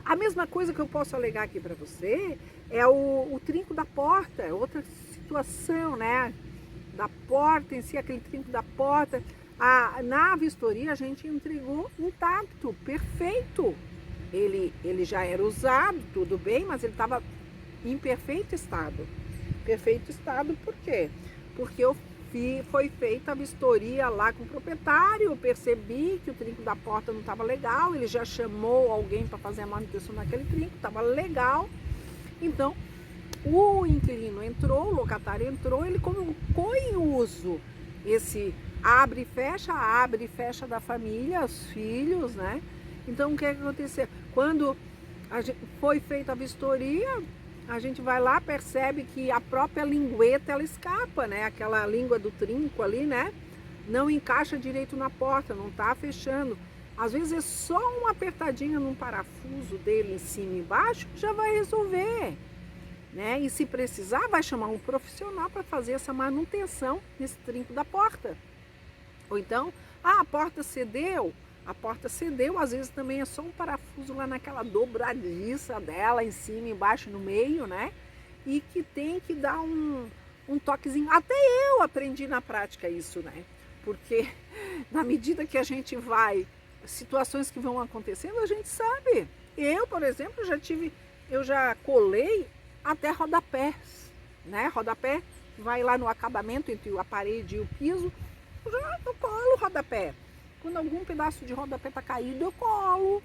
A mesma coisa que eu posso alegar aqui para você é o trinco da porta, é outra situação, né? Da porta em si, aquele trinco da porta. Na vistoria a gente entregou intacto, perfeito. Ele já era usado, tudo bem, mas ele estava em perfeito estado. Perfeito estado por quê? Porque foi feita a vistoria lá com o proprietário, eu percebi que o trinco da porta não estava legal, ele já chamou alguém para fazer a manutenção daquele trinco, estava legal. Então, o inquilino entrou, o locatário entrou, ele colocou em uso esse abre e fecha da família, os filhos, né? Então, o que aconteceu? Quando foi feita a vistoria, a gente vai lá, percebe que a própria lingueta ela escapa, né? Aquela língua do trinco ali, né? Não encaixa direito na porta, não tá fechando. Às vezes é só uma apertadinha num parafuso dele em cima e embaixo que já vai resolver, né? E se precisar, vai chamar um profissional para fazer essa manutenção nesse trinco da porta. Ou então, a porta cedeu. A porta cedeu, às vezes também é só um parafuso lá naquela dobradiça dela, em cima, embaixo, no meio, né? E que tem que dar um toquezinho. Até eu aprendi na prática isso, né? Porque na medida que a gente vai, situações que vão acontecendo, a gente sabe. Eu, por exemplo, eu já colei até rodapés, né? Rodapé vai lá no acabamento entre a parede e o piso, eu colo o rodapé. Quando algum pedaço de rodapé está caído, eu colo.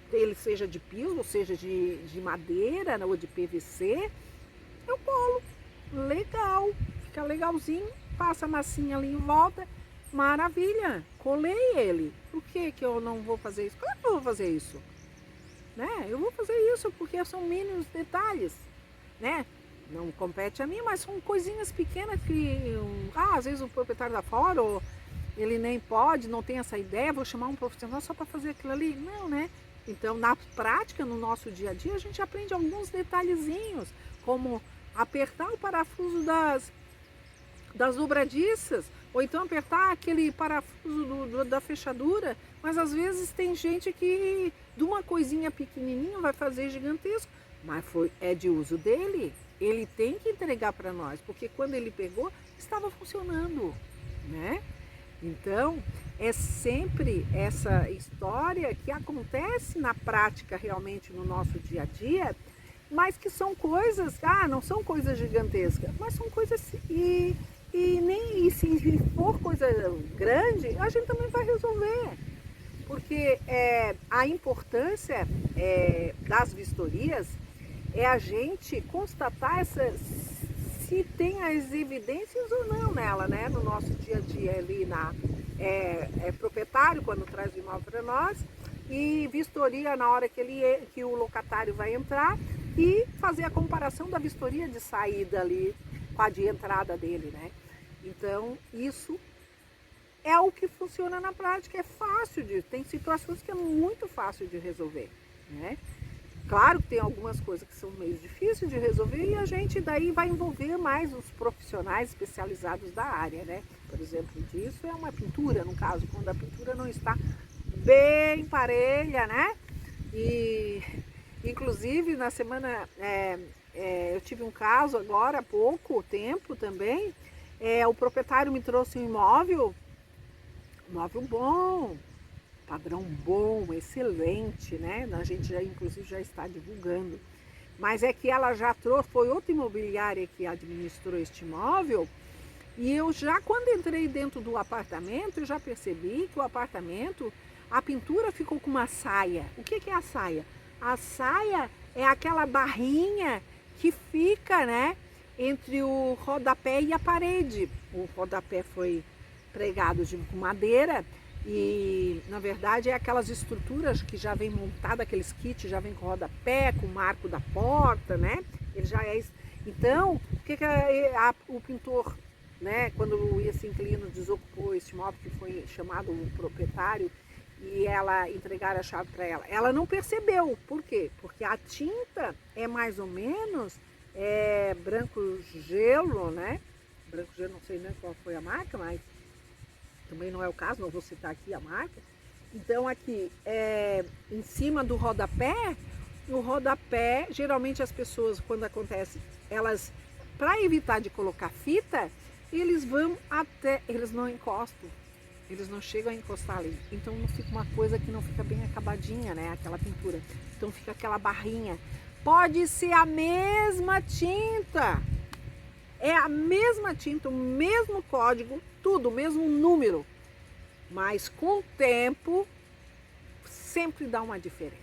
Ele seja de piso, ou seja de madeira, né, ou de PVC, eu colo. Legal, fica legalzinho, passa a massinha ali em volta, maravilha, colei ele. Por que que eu não vou fazer isso? Claro que eu vou fazer isso, né? Eu vou fazer isso porque são mínimos detalhes, né? Não compete a mim, mas são coisinhas pequenas que, às vezes o proprietário da fora, ou ele nem pode, não tem essa ideia, vou chamar um profissional só para fazer aquilo ali. Não, né? Então, na prática, no nosso dia a dia, a gente aprende alguns detalhezinhos, como apertar o parafuso das dobradiças, ou então apertar aquele parafuso da fechadura, mas às vezes tem gente que de uma coisinha pequenininha vai fazer gigantesco, mas é de uso dele, ele tem que entregar para nós, porque quando ele pegou, estava funcionando, né? Então, é sempre essa história que acontece na prática realmente no nosso dia a dia, mas que são coisas, não são coisas gigantescas, mas são coisas e se for coisa grande, a gente também vai resolver. Porque a importância das vistorias é a gente constatar se tem as evidências ou não nela, né? No nosso dia a dia ali proprietário quando traz o imóvel para nós, e vistoria na hora que o locatário vai entrar, e fazer a comparação da vistoria de saída ali com a de entrada dele, né? Então, isso é o que funciona na prática, é fácil tem situações que é muito fácil de resolver, né? Claro que tem algumas coisas que são meio difíceis de resolver e a gente daí vai envolver mais os profissionais especializados da área, né? Por exemplo, disso é uma pintura, no caso, quando a pintura não está bem parelha, né? E inclusive na semana eu tive um caso agora há pouco tempo também, o proprietário me trouxe um imóvel bom, padrão bom, excelente, né? A gente já, inclusive, já está divulgando. Mas é que ela já trouxe, foi outra imobiliária que administrou este imóvel, e eu já, quando entrei dentro do apartamento, eu já percebi que o apartamento, a pintura ficou com uma saia. O que é a saia? A saia é aquela barrinha que fica, né, entre o rodapé e a parede. O rodapé foi pregado com madeira, e na verdade é aquelas estruturas que já vem montada, aqueles kits já vem com rodapé, com o marco da porta, né? Ele já é. Então, o que o pintor, né, quando esse inquilino desocupou esse imóvel, que foi chamado o proprietário, e ela entregaram a chave para ela não percebeu. Por quê? Porque a tinta é mais ou menos branco gelo, né? Branco gelo, não sei nem qual foi a marca, mas também não é o caso, não vou citar aqui a marca. Então aqui, em cima do rodapé, o rodapé, geralmente as pessoas, quando acontece, elas, para evitar de colocar fita, eles vão até, eles não encostam, eles não chegam a encostar ali. Então não fica uma coisa que não fica bem acabadinha, né? Aquela pintura. Então fica aquela barrinha. Pode ser a mesma tinta. É a mesma tinta, o mesmo código, tudo, o mesmo número. Mas com o tempo, sempre dá uma diferença.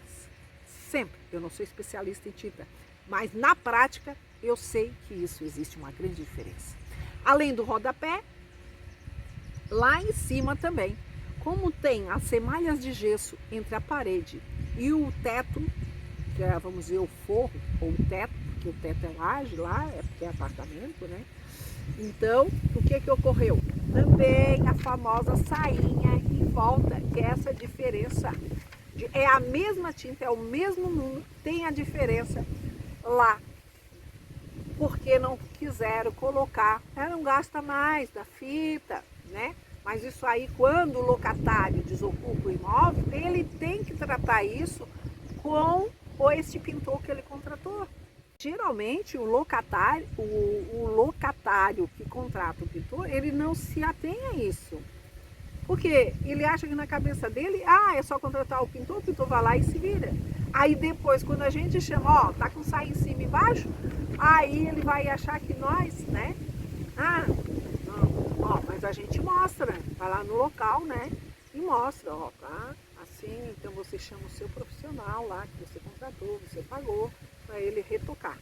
Sempre. Eu não sou especialista em tinta, mas na prática eu sei que isso existe uma grande diferença. Além do rodapé, lá em cima também, como tem as semalhas de gesso entre a parede e o teto, que é, vamos dizer, o forro ou o teto, porque o teto é laje lá, é porque é apartamento, né? Então, o que que ocorreu? Também a famosa sainha em volta, que é essa diferença. É a mesma tinta, é o mesmo número, tem a diferença lá. Porque não quiseram colocar, não gasta mais da fita, né? Mas isso aí, quando o locatário desocupa o imóvel, ele tem que tratar isso com esse pintor que ele contratou. Geralmente o locatário que contrata o pintor, ele não se atém a isso. Porque ele acha que na cabeça dele, é só contratar o pintor vai lá e se vira. Aí depois, quando a gente chama, tá com saia em cima e embaixo, aí ele vai achar que nós, né? Não, mas a gente mostra, vai lá no local, né? E mostra, tá assim, então você chama o seu profissional lá, que você contratou, você pagou, para ele retocar.